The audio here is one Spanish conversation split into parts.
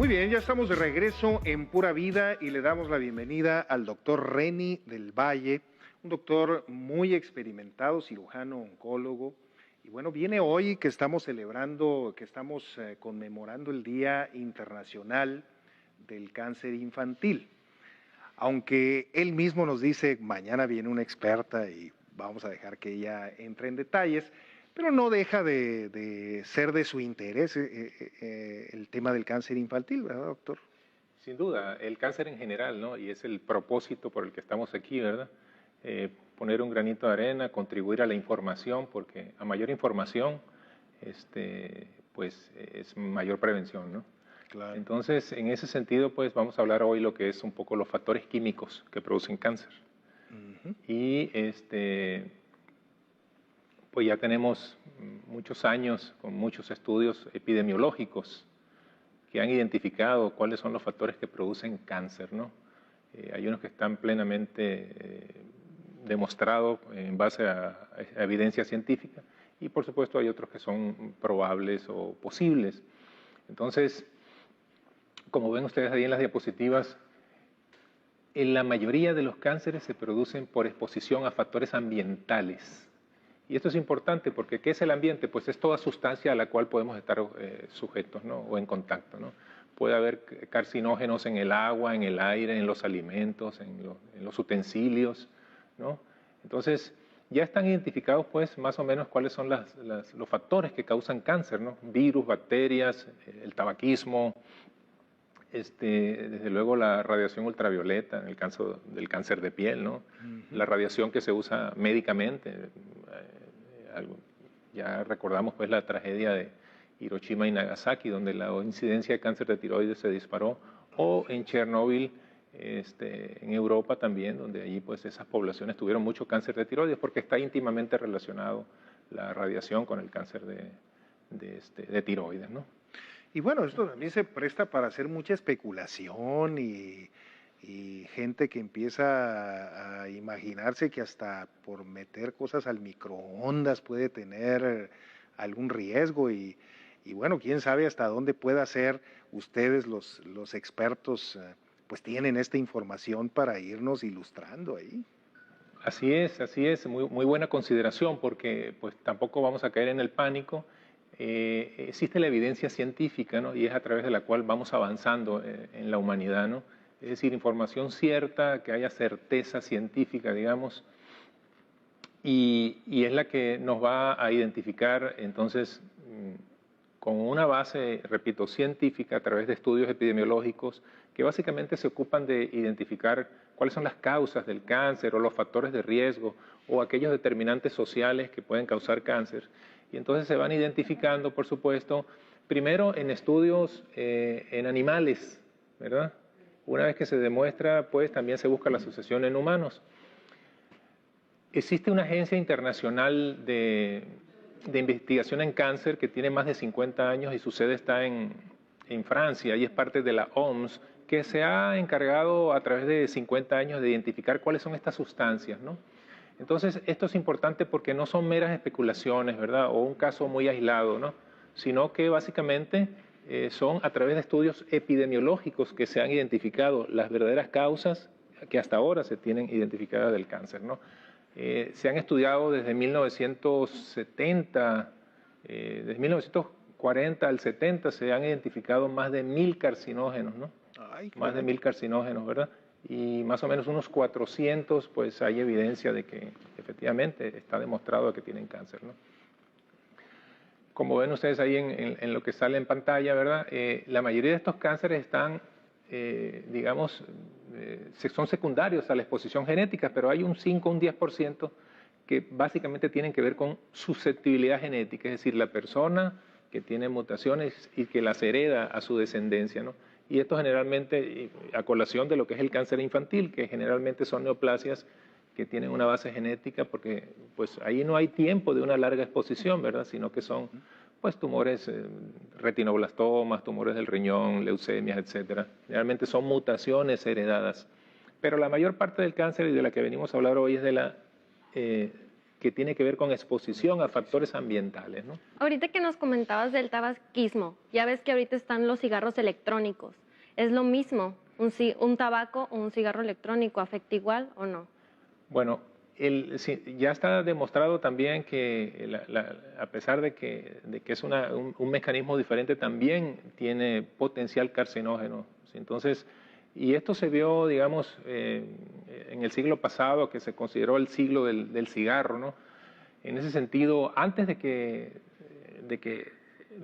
Muy bien, ya estamos de regreso en Pura Vida y le damos la bienvenida al doctor Reni del Valle, un doctor muy experimentado, cirujano, oncólogo. Y bueno, viene hoy que estamos celebrando, que estamos conmemorando el Día Internacional del Cáncer Infantil. Aunque él mismo nos dice, mañana viene una experta y vamos a dejar que ella entre en detalles, pero no deja de ser de su interés el tema del cáncer infantil, ¿verdad, doctor? Sin duda, el cáncer en general, ¿no? Y es el propósito por el que estamos aquí, ¿verdad? Poner un granito de arena, contribuir a la información, porque a mayor información, pues es mayor prevención, ¿no? Claro. Entonces, en ese sentido, pues vamos a hablar hoy lo que es un poco los factores químicos que producen cáncer. Y pues ya tenemos muchos años con muchos estudios epidemiológicos que han identificado cuáles son los factores que producen cáncer, ¿no? Hay unos que están plenamente demostrados en base a evidencia científica y por supuesto hay otros que son probables o posibles. Entonces, como ven ustedes ahí en las diapositivas, en la mayoría de los cánceres se producen por exposición a factores ambientales. Y esto es importante porque ¿qué es el ambiente? Pues es toda sustancia a la cual podemos estar sujetos, ¿no? O en contacto, ¿no? Puede haber carcinógenos en el agua, en el aire, en los alimentos, en los utensilios, ¿no? Entonces, ya están identificados pues más o menos cuáles son los factores que causan cáncer, ¿no? Virus, bacterias, el tabaquismo, desde luego la radiación ultravioleta en el caso del cáncer de piel, ¿no? La radiación que se usa médicamente, ya recordamos pues la tragedia de Hiroshima y Nagasaki, donde la incidencia de cáncer de tiroides se disparó, o en Chernóbil, en Europa también, donde allí pues esas poblaciones tuvieron mucho cáncer de tiroides, porque está íntimamente relacionado la radiación con el cáncer de tiroides, ¿no? Y bueno, esto también se presta para hacer mucha especulación y gente que empieza a imaginarse que hasta por meter cosas al microondas puede tener algún riesgo y bueno, quién sabe hasta dónde pueda ser ustedes los expertos, pues tienen esta información para irnos ilustrando ahí. Así es, muy buena consideración porque pues tampoco vamos a caer en el pánico. Existe la evidencia científica, ¿no? Y es a través de la cual vamos avanzando en la humanidad, ¿no? Es decir, información cierta, que haya certeza científica, digamos, y es la que nos va a identificar entonces con una base, repito, científica a través de estudios epidemiológicos que básicamente se ocupan de identificar cuáles son las causas del cáncer o los factores de riesgo o aquellos determinantes sociales que pueden causar cáncer. Y entonces se van identificando, por supuesto, primero en estudios en animales, ¿verdad? Una vez que se demuestra, pues también se busca la asociación en humanos. Existe una agencia internacional de investigación en cáncer que tiene más de 50 años y su sede está en Francia y es parte de la OMS, que se ha encargado a través de 50 años de identificar cuáles son estas sustancias, ¿no? Entonces, esto es importante porque no son meras especulaciones, ¿verdad? O un caso muy aislado, ¿no? Sino que básicamente son a través de estudios epidemiológicos que se han identificado las verdaderas causas que hasta ahora se tienen identificadas del cáncer, ¿no? Se han estudiado desde 1970, desde 1940 al 70 se han identificado más de 1000 carcinógenos, ¿no? Ay, Más de 1000 carcinógenos, ¿verdad? Y más o menos unos 400, pues hay evidencia de que efectivamente está demostrado que tienen cáncer, ¿no? Como ven ustedes ahí en lo que sale en pantalla, ¿verdad? La mayoría de estos cánceres están, digamos, son secundarios a la exposición genética, pero hay un 5, un 10% que básicamente tienen que ver con susceptibilidad genética, es decir, la persona que tiene mutaciones y que las hereda a su descendencia, ¿no? Y esto generalmente, a colación de lo que es el cáncer infantil, que generalmente son neoplasias que tienen una base genética, porque pues ahí no hay tiempo de una larga exposición, ¿verdad? Sino que son pues tumores, retinoblastomas, tumores del riñón, leucemias, etcétera. Generalmente son mutaciones heredadas. Pero la mayor parte del cáncer y de la que venimos a hablar hoy es de la que tiene que ver con exposición a factores ambientales, ¿no? Ahorita que nos comentabas del tabaquismo, ya ves que ahorita están los cigarros electrónicos. ¿Es lo mismo? ¿Un tabaco o un cigarro electrónico afecta igual o no? Bueno, ya está demostrado también que a pesar de que es un mecanismo diferente, también tiene potencial carcinógeno. ¿Sí? Entonces, y esto se vio, digamos, en el siglo pasado, que se consideró el siglo del cigarro, ¿no? En ese sentido, antes de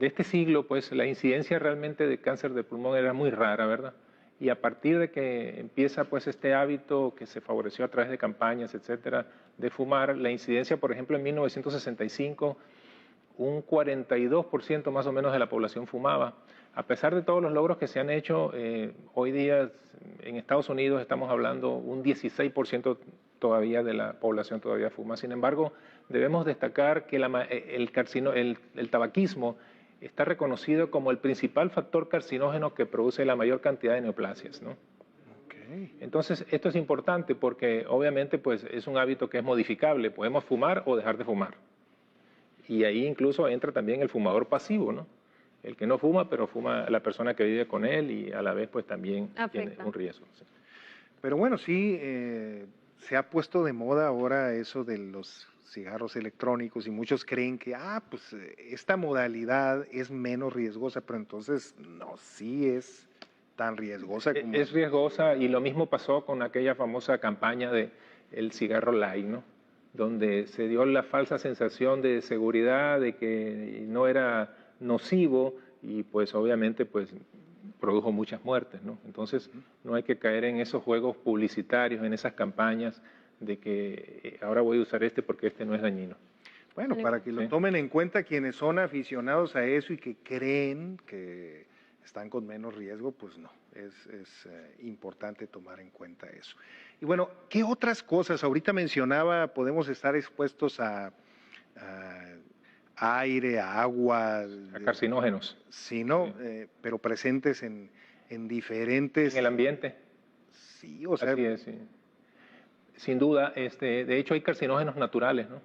este siglo, pues la incidencia realmente de cáncer de pulmón era muy rara, ¿verdad? Y a partir de que empieza pues este hábito que se favoreció a través de campañas, etcétera, de fumar, la incidencia, por ejemplo, en 1965, un 42% más o menos de la población fumaba. A pesar de todos los logros que se han hecho, hoy día en Estados Unidos estamos hablando un 16% todavía de la población todavía fuma. Sin embargo, debemos destacar que el tabaquismo está reconocido como el principal factor carcinógeno que produce la mayor cantidad de neoplasias, ¿no? Okay. Entonces, esto es importante porque obviamente pues, es un hábito que es modificable. Podemos fumar o dejar de fumar. Y ahí incluso entra también el fumador pasivo, ¿no? El que no fuma, pero fuma la persona que vive con él y a la vez pues también tiene un riesgo. ¿Sí? Pero bueno, sí, se ha puesto de moda ahora eso de los cigarros electrónicos y muchos creen que, pues esta modalidad es menos riesgosa, pero entonces no, sí es tan riesgosa como... Es riesgosa y lo mismo pasó con aquella famosa campaña de el cigarro light, ¿no? Donde se dio la falsa sensación de seguridad, de que no era nocivo y pues obviamente pues produjo muchas muertes, ¿no? Entonces no hay que caer en esos juegos publicitarios, en esas campañas de que ahora voy a usar este porque este no es dañino. Bueno, para que lo tomen en cuenta quienes son aficionados a eso y que creen que están con menos riesgo, pues no, es importante tomar en cuenta eso. Y bueno, ¿qué otras cosas? Ahorita mencionaba, podemos estar expuestos a aire, a agua. A carcinógenos. Sí, ¿no? Sí. Pero presentes en diferentes... En el ambiente. Sí, o sea... Así es, sí. Sin duda, de hecho hay carcinógenos naturales, ¿no?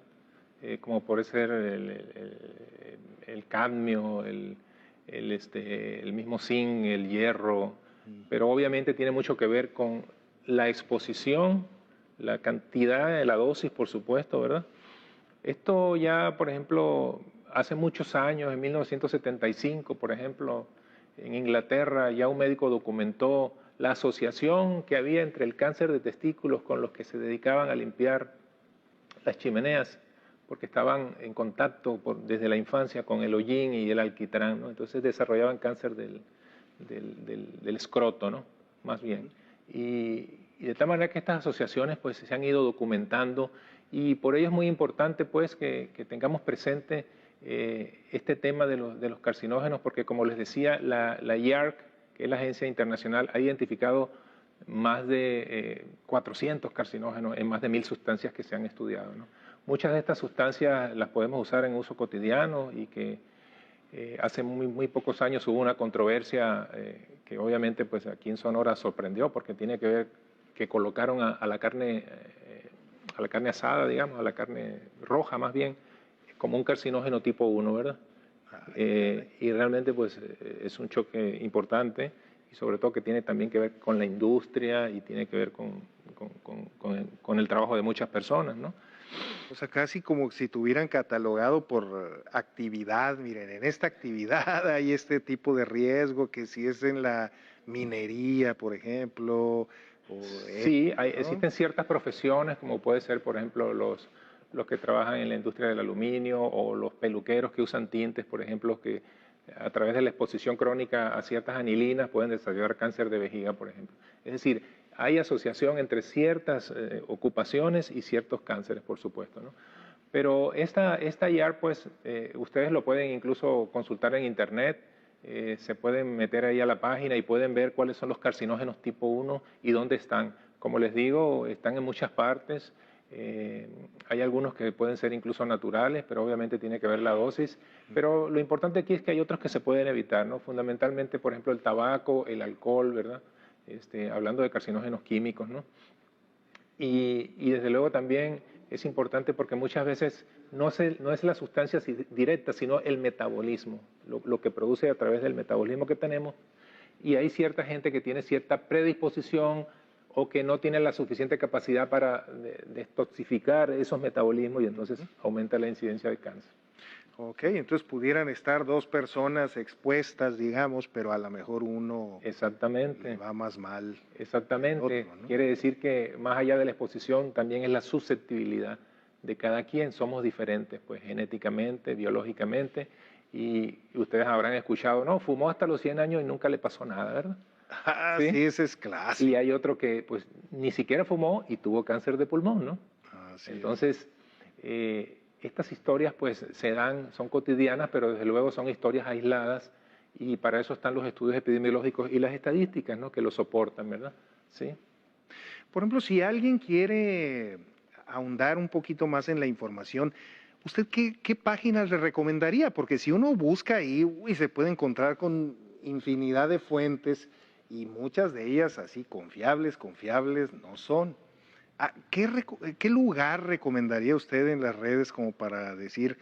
Como puede ser el cadmio, el mismo zinc, el hierro, pero obviamente tiene mucho que ver con la exposición, la cantidad, la dosis, por supuesto, ¿verdad? Esto ya, por ejemplo, hace muchos años, en 1975, por ejemplo, en Inglaterra, ya un médico documentó la asociación que había entre el cáncer de testículos con los que se dedicaban a limpiar las chimeneas, porque estaban en contacto desde la infancia con el hollín y el alquitrán, ¿no? Entonces desarrollaban cáncer del escroto, ¿no? Más bien. Y de tal manera que estas asociaciones pues, se han ido documentando y por ello es muy importante pues, que tengamos presente este tema de los carcinógenos, porque como les decía, la IARC, que es la agencia internacional, ha identificado más de 400 carcinógenos en más de 1000 sustancias que se han estudiado, ¿no? Muchas de estas sustancias las podemos usar en uso cotidiano y que hace muy pocos años hubo una controversia que obviamente pues, aquí en Sonora sorprendió porque tiene que ver que colocaron a la carne asada, digamos, a la carne roja más bien, como un carcinógeno tipo 1, ¿verdad? Y realmente pues es un choque importante y sobre todo que tiene también que ver con la industria y tiene que ver con el trabajo de muchas personas, ¿no? O sea, casi como si tuvieran catalogado por actividad, miren, en esta actividad hay este tipo de riesgo, que si es en la minería, por ejemplo. Sí, existen ciertas profesiones, como puede ser, por ejemplo, los que trabajan en la industria del aluminio o los peluqueros que usan tintes, por ejemplo, que a través de la exposición crónica a ciertas anilinas pueden desarrollar cáncer de vejiga, por ejemplo. Es decir, hay asociación entre ciertas ocupaciones y ciertos cánceres, por supuesto, ¿no? Pero esta IAR, pues, ustedes lo pueden incluso consultar en internet, se pueden meter ahí a la página y pueden ver cuáles son los carcinógenos tipo 1 y dónde están. Como les digo, están en muchas partes. Hay algunos que pueden ser incluso naturales, pero obviamente tiene que ver la dosis. Pero lo importante aquí es que hay otros que se pueden evitar, ¿no? Fundamentalmente, por ejemplo, el tabaco, el alcohol, ¿verdad? Hablando de carcinógenos químicos, ¿no? Y desde luego también es importante porque muchas veces no es la sustancia directa, sino el metabolismo, lo que produce a través del metabolismo que tenemos. Y hay cierta gente que tiene cierta predisposición o que no tiene la suficiente capacidad para detoxificar esos metabolismos y entonces aumenta la incidencia de cáncer. Ok, entonces pudieran estar dos personas expuestas, digamos, pero a lo mejor uno Exactamente. le va más mal. Exactamente. Otro, ¿no? Quiere decir que más allá de la exposición también es la susceptibilidad de cada quien. Somos diferentes, pues genéticamente, biológicamente, y ustedes habrán escuchado, no, fumó hasta los 100 años y nunca le pasó nada, ¿verdad? Ah, sí, ese es clásico. Y hay otro que pues ni siquiera fumó y tuvo cáncer de pulmón, ¿no? Así Entonces, estas historias pues se dan, son cotidianas, pero desde luego son historias aisladas y para eso están los estudios epidemiológicos y las estadísticas, ¿no? Que lo soportan, ¿verdad? Sí. Por ejemplo, si alguien quiere ahondar un poquito más en la información, ¿usted qué páginas le recomendaría? Porque si uno busca ahí, se puede encontrar con infinidad de fuentes y muchas de ellas así confiables no son. ¿Qué lugar recomendaría usted en las redes como para decir,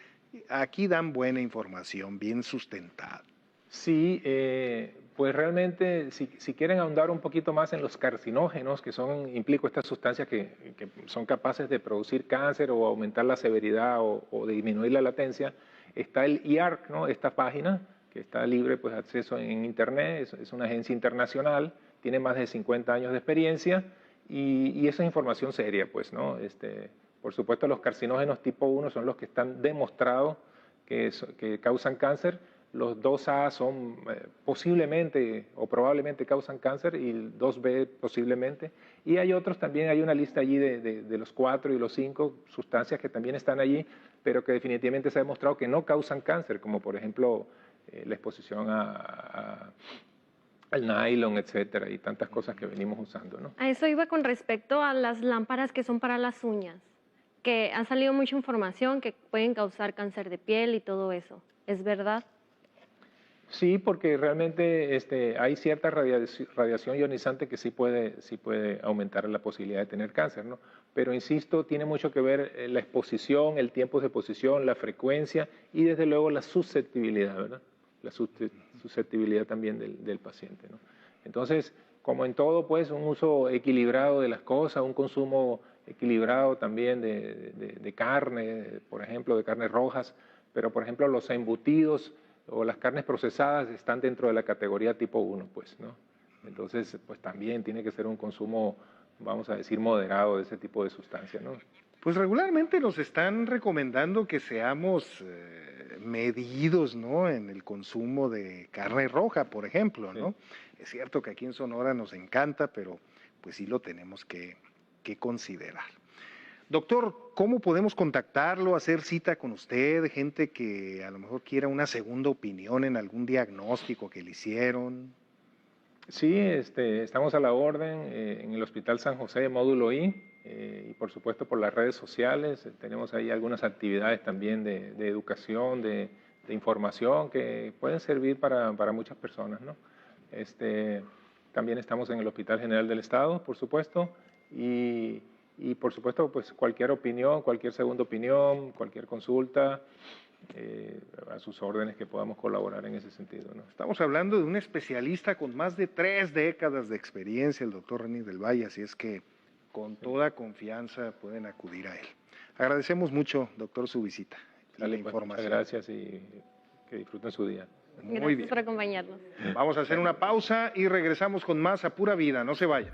aquí dan buena información, bien sustentada? Sí, pues realmente si quieren ahondar un poquito más en los carcinógenos, que implico estas sustancias que son capaces de producir cáncer o aumentar la severidad o disminuir la latencia, está el IARC, ¿no? Esta página que está libre pues acceso en internet, es una agencia internacional, tiene más de 50 años de experiencia y esa es información seria, pues, ¿no? Por supuesto los carcinógenos tipo 1 son los que están demostrados que causan cáncer. Los 2A son posiblemente o probablemente causan cáncer y el 2B posiblemente. Y hay otros también, hay una lista allí de los 4 y los 5 sustancias que también están allí, pero que definitivamente se ha demostrado que no causan cáncer, como por ejemplo la exposición al nylon, etcétera, y tantas cosas que venimos usando, ¿no? A eso iba con respecto a las lámparas que son para las uñas, que ha salido mucha información que pueden causar cáncer de piel y todo eso. ¿Es verdad? Sí, porque realmente hay cierta radiación ionizante que sí puede aumentar la posibilidad de tener cáncer, ¿no? Pero insisto, tiene mucho que ver la exposición, el tiempo de exposición, la frecuencia y desde luego la susceptibilidad, ¿verdad? La susceptibilidad también del paciente, ¿no? Entonces, como en todo, pues un uso equilibrado de las cosas, un consumo equilibrado también de carne, por ejemplo, de carnes rojas, pero por ejemplo los embutidos o las carnes procesadas están dentro de la categoría tipo 1, pues, ¿no? Entonces, pues también tiene que ser un consumo, vamos a decir, moderado de ese tipo de sustancias, ¿no? Pues regularmente nos están recomendando que seamos medidos, ¿no? En el consumo de carne roja, por ejemplo, ¿no? Sí. Es cierto que aquí en Sonora nos encanta, pero pues sí lo tenemos que considerar. Doctor, ¿cómo podemos contactarlo, hacer cita con usted, gente que a lo mejor quiera una segunda opinión en algún diagnóstico que le hicieron? Sí, estamos a la orden en el Hospital San José, módulo I, y por supuesto por las redes sociales. Tenemos ahí algunas actividades también de educación, de información que pueden servir para muchas personas, ¿no? También estamos en el Hospital General del Estado, por supuesto, y por supuesto, pues cualquier opinión, cualquier segunda opinión, cualquier consulta, a sus órdenes que podamos colaborar en ese sentido, ¿no? Estamos hablando de un especialista con más de 3 décadas de experiencia, el doctor René del Valle, así es que con toda confianza pueden acudir a él. Agradecemos mucho, doctor, su visita y la información. Muchas gracias y que disfruten su día. Muy Gracias bien. por acompañarnos. Vamos a hacer una pausa y regresamos con más a Pura Vida. No se vaya.